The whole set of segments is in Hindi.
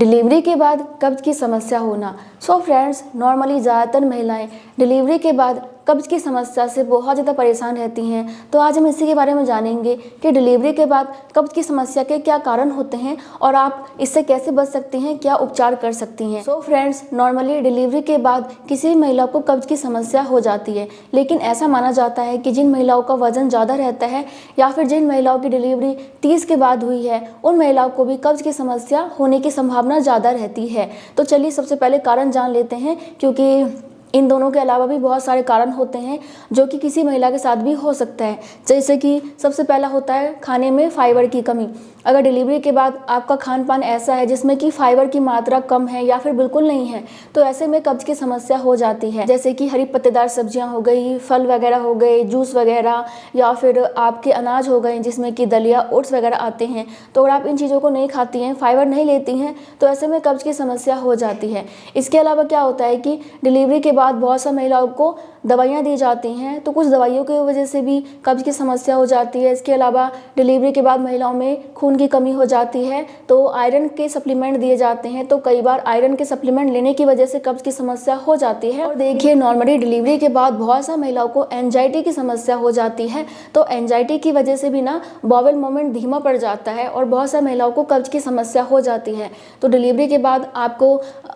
डिलीवरी के बाद कब्ज़ की समस्या होना। सो फ्रेंड्स, नॉर्मली ज़्यादातर महिलाएं डिलीवरी के बाद कब्ज़ की समस्या से बहुत ज़्यादा परेशान रहती हैं। तो आज हम इसी के बारे में जानेंगे कि डिलीवरी के बाद कब्ज़ की समस्या के क्या कारण होते हैं और आप इससे कैसे बच सकती हैं, क्या उपचार कर सकती हैं। सो फ्रेंड्स, नॉर्मली डिलीवरी के बाद किसी भी महिला को कब्ज़ की समस्या हो जाती है, लेकिन ऐसा माना जाता है कि जिन महिलाओं का वज़न ज़्यादा रहता है या फिर जिन महिलाओं की डिलीवरी 30 के बाद हुई है, उन महिलाओं को भी कब्ज़ की समस्या होने की संभावना ज़्यादा रहती है। तो चलिए सबसे पहले कारण जान लेते हैं, क्योंकि इन दोनों के अलावा भी बहुत सारे कारण होते हैं जो कि किसी महिला के साथ भी हो सकता है। जैसे कि सबसे पहला होता है खाने में फाइबर की कमी। अगर डिलीवरी के बाद आपका खान पान ऐसा है जिसमें कि फाइबर की मात्रा कम है या फिर बिल्कुल नहीं है, तो ऐसे में कब्ज़ की समस्या हो जाती है। जैसे कि हरी पत्तेदार सब्जियां हो गई, फल वगैरह हो गए, जूस वगैरह, या फिर आपके अनाज हो गए जिसमें कि दलिया, ओट्स वगैरह आते हैं। तो अगर आप इन चीज़ों को नहीं खाती हैं, फाइबर नहीं लेती हैं, तो ऐसे में कब्ज़ की समस्या हो जाती है। इसके अलावा क्या होता है कि डिलीवरी के बाद बहुत सा महिलाओं को दवाइयाँ दी जाती हैं, तो कुछ दवाइयों की वजह से भी कब्ज़ की समस्या हो जाती है। इसके अलावा डिलीवरी के बाद महिलाओं में खून की कमी हो जाती है, तो आयरन के सप्लीमेंट दिए जाते हैं, तो कई बार आयरन के सप्लीमेंट लेने की वजह से कब्ज़ की समस्या हो जाती है। और देखिए, नॉर्मली डिलीवरी के बाद बहुत सा महिलाओं को एंजाइटी की समस्या हो जाती है, तो एंजाइटी की वजह से भी ना बॉवल मूवमेंट धीमा पड़ जाता है और बहुत सा महिलाओं को कब्ज़ की समस्या हो जाती है। तो डिलीवरी के बाद आपको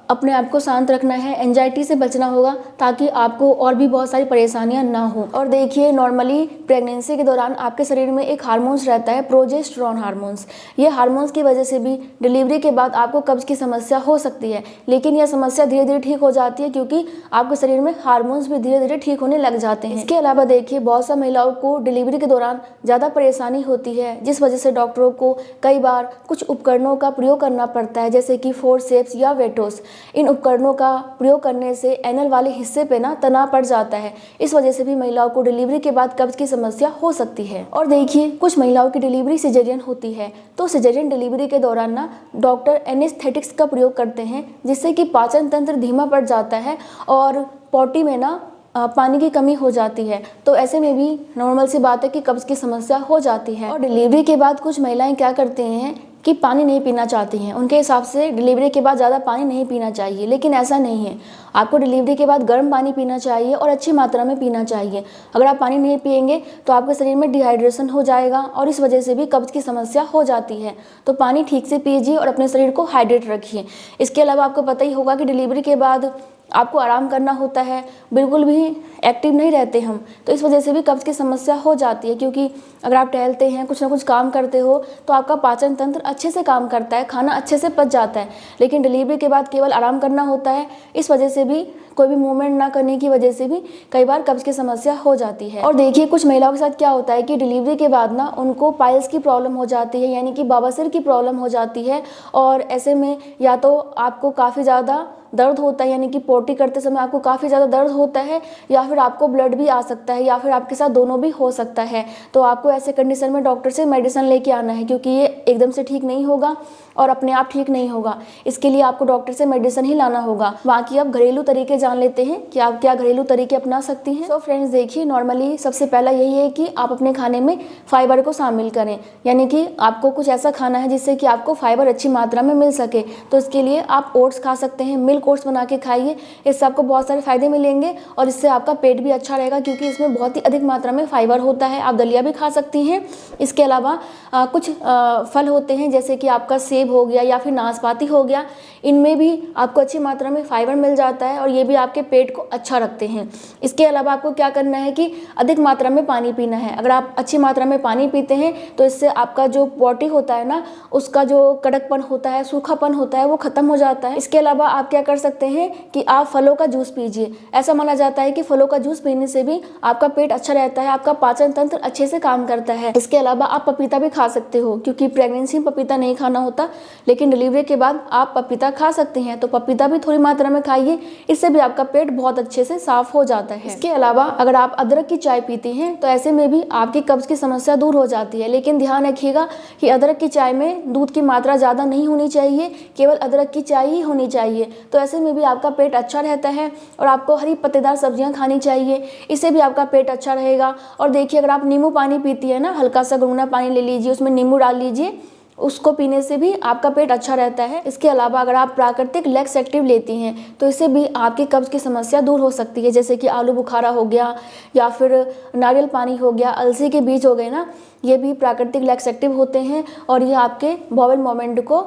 अपने आप को शांत रखना है, एंजाइटी से बचना होगा, ताकि आपको और भी बहुत सारी परेशानियां ना हो। और देखिए, नॉर्मली प्रेगनेंसी के दौरान आपके शरीर में एक हार्मोन्स रहता है, प्रोजेस्टेरोन हार्मोन्स। ये हार्मोन्स की वजह से भी डिलीवरी के बाद आपको कब्ज़ की समस्या हो सकती है, लेकिन यह समस्या धीरे धीरे ठीक हो जाती है, क्योंकि आपके शरीर में हार्मोन्स भी धीरे धीरे ठीक होने लग जाते हैं। इसके अलावा देखिए, बहुत सा महिलाओं को डिलीवरी के दौरान ज़्यादा परेशानी होती है, जिस वजह से डॉक्टरों को कई बार कुछ उपकरणों का प्रयोग करना पड़ता है, जैसे कि फोर्सेप्स या वेटोस। इन उपकरणों का प्रयोग करने से एनल वाले हिस्से पे ना तनाव पड़ जाता है। इस वजह से भी महिलाओं को डिलीवरी के बाद कब्ज़ की समस्या हो सकती है। और देखिए, कुछ महिलाओं की डिलीवरी सिजेरियन होती है, तो सिजेरियन डिलीवरी के दौरान ना डॉक्टर एनेस्थेटिक्स का प्रयोग करते हैं, जिससे कि पाचन तंत्र धीमा पड़ जाता है और पॉटी में ना पानी की कमी हो जाती है। तो ऐसे में भी नॉर्मल सी बात है कि कब्ज़ की समस्या हो जाती है। और डिलीवरी के बाद कुछ महिलाएं क्या करती हैं कि पानी नहीं पीना चाहती हैं। उनके हिसाब से डिलीवरी के बाद ज़्यादा पानी नहीं पीना चाहिए, लेकिन ऐसा नहीं है। आपको डिलीवरी के बाद गर्म पानी पीना चाहिए और अच्छी मात्रा में पीना चाहिए। अगर आप पानी नहीं पिएंगे तो आपके शरीर में डिहाइड्रेशन हो जाएगा और इस वजह से भी कब्ज़ की समस्या हो जाती है। तो पानी ठीक से पीजिए और अपने शरीर को हाइड्रेट रखिए। इसके अलावा आपको पता ही होगा कि डिलीवरी के बाद आपको आराम करना होता है, बिल्कुल भी एक्टिव नहीं रहते हम, तो इस वजह से भी कब्ज़ की समस्या हो जाती है। क्योंकि अगर आप टहलते हैं, कुछ ना कुछ काम करते हो, तो आपका पाचन तंत्र अच्छे से काम करता है, खाना अच्छे से पच जाता है। लेकिन डिलीवरी के बाद केवल आराम करना होता है, इस वजह से भी कोई भी मूवमेंट ना करने की वजह से भी कई बार कब्ज़ की समस्या हो जाती है। और देखिए, कुछ महिलाओं के साथ क्या होता है कि डिलीवरी के बाद ना उनको पाइल्स की प्रॉब्लम हो जाती है, यानी कि बवासीर की प्रॉब्लम हो जाती है। और ऐसे में या तो आपको काफ़ी ज़्यादा दर्द होता है, यानी कि पोटी करते समय आपको काफ़ी ज़्यादा दर्द होता है, या फिर आपको ब्लड भी आ सकता है, या फिर आपके साथ दोनों भी हो सकता है। तो आपको ऐसे कंडीशन में डॉक्टर से मेडिसिन लेके आना है, क्योंकि ये एकदम से ठीक नहीं होगा और अपने आप ठीक नहीं होगा। इसके लिए आपको डॉक्टर से मेडिसिन ही लाना होगा। बाकी आप घरेलू तरीके जान लेते हैं कि आप क्या घरेलू तरीके अपना सकती हैं। तो फ्रेंड्स देखिए, नॉर्मली सबसे पहला यही है कि आप अपने खाने में फाइबर को शामिल करें, यानी कि आपको कुछ ऐसा खाना है जिससे कि आपको फाइबर अच्छी मात्रा में मिल सके। तो इसके लिए आप ओट्स खा सकते हैं, मिल्क ओट्स बना के खाइए। इससे आपको बहुत सारे फायदे मिलेंगे और इससे आपका पेट भी अच्छा रहेगा, क्योंकि इसमें बहुत ही अधिक मात्रा में फाइबर होता है। आप दलिया भी खा सकती हैं। इसके अलावा कुछ फल होते हैं, जैसे कि आपका सेब हो गया या फिर नाशपाती हो गया, इनमें भी आपको अच्छी मात्रा में फाइबर मिल जाता है और ये भी आपके पेट को अच्छा रखते हैं। इसके अलावा आपको क्या करना है कि अधिक मात्रा में पानी पीना है। अगर आप अच्छी मात्रा में पानी पीते हैं तो इससे आपका जो पॉटी होता है ना, उसका जो कड़कपन होता है, सूखापन होता है, वो खत्म हो जाता है। इसके अलावा आप क्या कर सकते हैं कि आप फलों का जूस पीजिए। ऐसा माना जाता है कि फलों का जूस पीने से भी आपका पेट अच्छा रहता है, आपका पाचन तंत्र अच्छे से काम करता है। इसके अलावा आप पपीता भी खा सकते हो, क्योंकि प्रेगनेंसी में पपीता नहीं खाना होता, लेकिन डिलीवरी के बाद आप पपीता खा सकते हैं। तो पपीता भी थोड़ी मात्रा में खाइए, इससे भी आपका पेट बहुत अच्छे से साफ हो जाता है। इसके अलावा अगर आप अदरक की चाय पीती हैं तो ऐसे में भी आपकी कब्ज़ की समस्या दूर हो जाती है। लेकिन ध्यान रखिएगा कि अदरक की चाय में दूध की मात्रा ज़्यादा नहीं होनी चाहिए, केवल अदरक की चाय ही होनी चाहिए। तो ऐसे में भी आपका पेट अच्छा रहता है। और आपको हरी पत्तेदार सब्जियां खानी चाहिए, इससे भी आपका पेट अच्छा रहेगा। और देखिए, अगर आप नींबू पानी पीती है ना, हल्का सा गुनगुना पानी ले लीजिए, उसमें नींबू डाल लीजिए उसको पीने से भी आपका पेट अच्छा रहता है। इसके अलावा अगर आप प्राकृतिक लैक्सेटिव लेती हैं तो इससे भी आपकी कब्ज़ की समस्या दूर हो सकती है, जैसे कि आलू बुखारा हो गया या फिर नारियल पानी हो गया, अलसी के बीज हो गए ना, ये भी प्राकृतिक लैक्सेटिव होते हैं और ये आपके बॉवल मूवमेंट को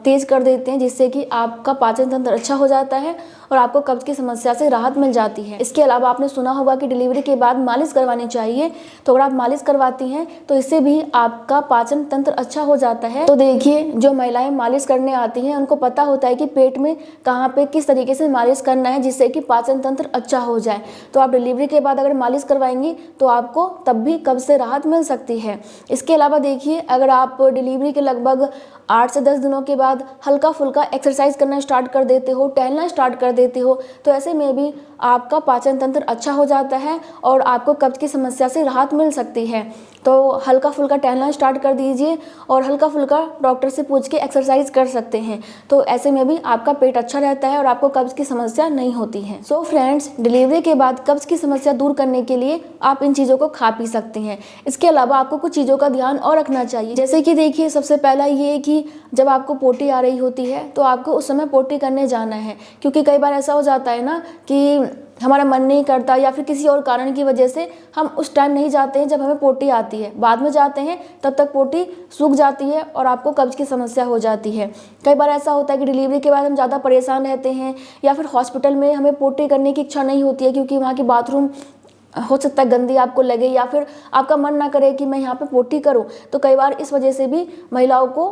तेज़ कर देते हैं, जिससे कि आपका पाचन तंत्र अच्छा हो जाता है और आपको कब्ज़ की समस्या से राहत मिल जाती है। इसके अलावा आपने सुना होगा कि डिलीवरी के बाद मालिश करवानी चाहिए, तो अगर आप मालिश करवाती हैं तो इससे भी आपका पाचन तंत्र अच्छा हो जाता है। तो देखिए, जो महिलाएं मालिश करने आती हैं उनको पता होता है कि पेट में कहाँ पे किस तरीके से मालिश करना है जिससे कि पाचन तंत्र अच्छा हो जाए। तो आप डिलीवरी के बाद अगर मालिश करवाएंगी तो आपको तब भी कब्ज़ से राहत मिल सकती है। इसके अलावा देखिए, अगर आप डिलीवरी के लगभग 8 से 10 दिनों के बाद हल्का फुल्का एक्सरसाइज करना स्टार्ट कर देते हो, टहलना स्टार्ट कर देते हो, तो ऐसे में भी आपका पाचन तंत्र अच्छा हो जाता है और आपको कब्ज़ की समस्या से राहत मिल सकती है। तो हल्का फुल्का टहलना स्टार्ट कर दीजिए और हल्का फुल्का डॉक्टर से पूछ के एक्सरसाइज कर सकते हैं, तो ऐसे में भी आपका पेट अच्छा रहता है और आपको कब्ज़ की समस्या नहीं होती है। सो फ्रेंड्स, डिलीवरी के बाद कब्ज़ की समस्या दूर करने के लिए आप इन चीज़ों को खा पी सकते हैं। इसके अलावा आपको कुछ चीज़ों का ध्यान और रखना चाहिए, जैसे कि देखिए, सबसे पहला ये कि जब आपको पोटी आ रही होती है तो आपको उस समय पोटी करने जाना है, क्योंकि कई बार ऐसा हो जाता है ना कि हमारा मन नहीं करता या फिर किसी और कारण की वजह से हम उस टाइम नहीं जाते हैं जब हमें पोटी आती है, बाद में जाते हैं, तब तक पोटी सूख जाती है और आपको कब्ज़ की समस्या हो जाती है। कई बार ऐसा होता है कि डिलीवरी के बाद हम ज़्यादा परेशान रहते हैं या फिर हॉस्पिटल में हमें पोटी करने की इच्छा नहीं होती है, क्योंकि वहाँ की बाथरूम हो सकता है गंदी आपको लगे या फिर आपका मन ना करे कि मैं यहाँ पे पोटी करूँ। तो कई बार इस वजह से भी महिलाओं को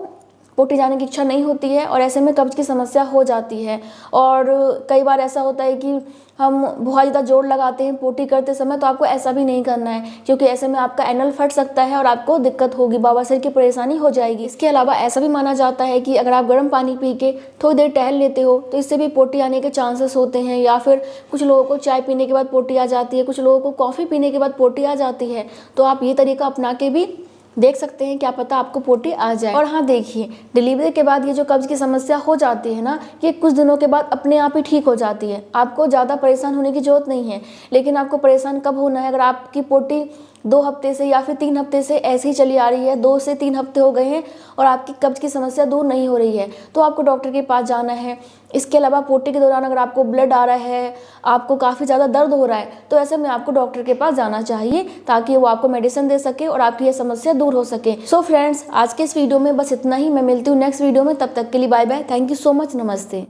पोटी जाने की इच्छा नहीं होती है और ऐसे में कब्ज़ की समस्या हो जाती है। और कई बार ऐसा होता है कि हम बहुत ज़्यादा जोर लगाते हैं पोटी करते समय, तो आपको ऐसा भी नहीं करना है, क्योंकि ऐसे में आपका एनल फट सकता है और आपको दिक्कत होगी, बवासीर की परेशानी हो जाएगी। इसके अलावा ऐसा भी माना जाता है कि अगर आप गर्म पानी पी के थोड़ी देर टहल लेते हो तो इससे भी पोटी आने के चांसेस होते हैं, या फिर कुछ लोगों को चाय पीने के बाद पोटी आ जाती है, कुछ लोगों को कॉफ़ी पीने के बाद पोटी आ जाती है। तो आप ये तरीका अपना के भी देख सकते हैं, क्या पता आपको पोटी आ जाए। और हाँ देखिए, डिलीवरी के बाद ये जो कब्ज़ की समस्या हो जाती है ना, ये कुछ दिनों के बाद अपने आप ही ठीक हो जाती है। आपको ज़्यादा परेशान होने की ज़रूरत नहीं है, लेकिन आपको परेशान कब होना है, अगर आपकी पोटी 2 हफ्ते से या फिर 3 हफ्ते से ऐसे ही चली आ रही है, 2 से 3 हफ्ते हो गए हैं और आपकी कब्ज़ की समस्या दूर नहीं हो रही है, तो आपको डॉक्टर के पास जाना है। इसके अलावा पोटी के दौरान अगर आपको ब्लड आ रहा है, आपको काफ़ी ज़्यादा दर्द हो रहा है, तो ऐसे में आपको डॉक्टर के पास जाना चाहिए ताकि वो आपको मेडिसिन दे सके और आपकी ये समस्या दूर हो सके। सो फ्रेंड्स, आज के इस वीडियो में बस इतना ही। मैं मिलती हूँ नेक्स्ट वीडियो में, तब तक के लिए bye bye. Thank you so much. नमस्ते।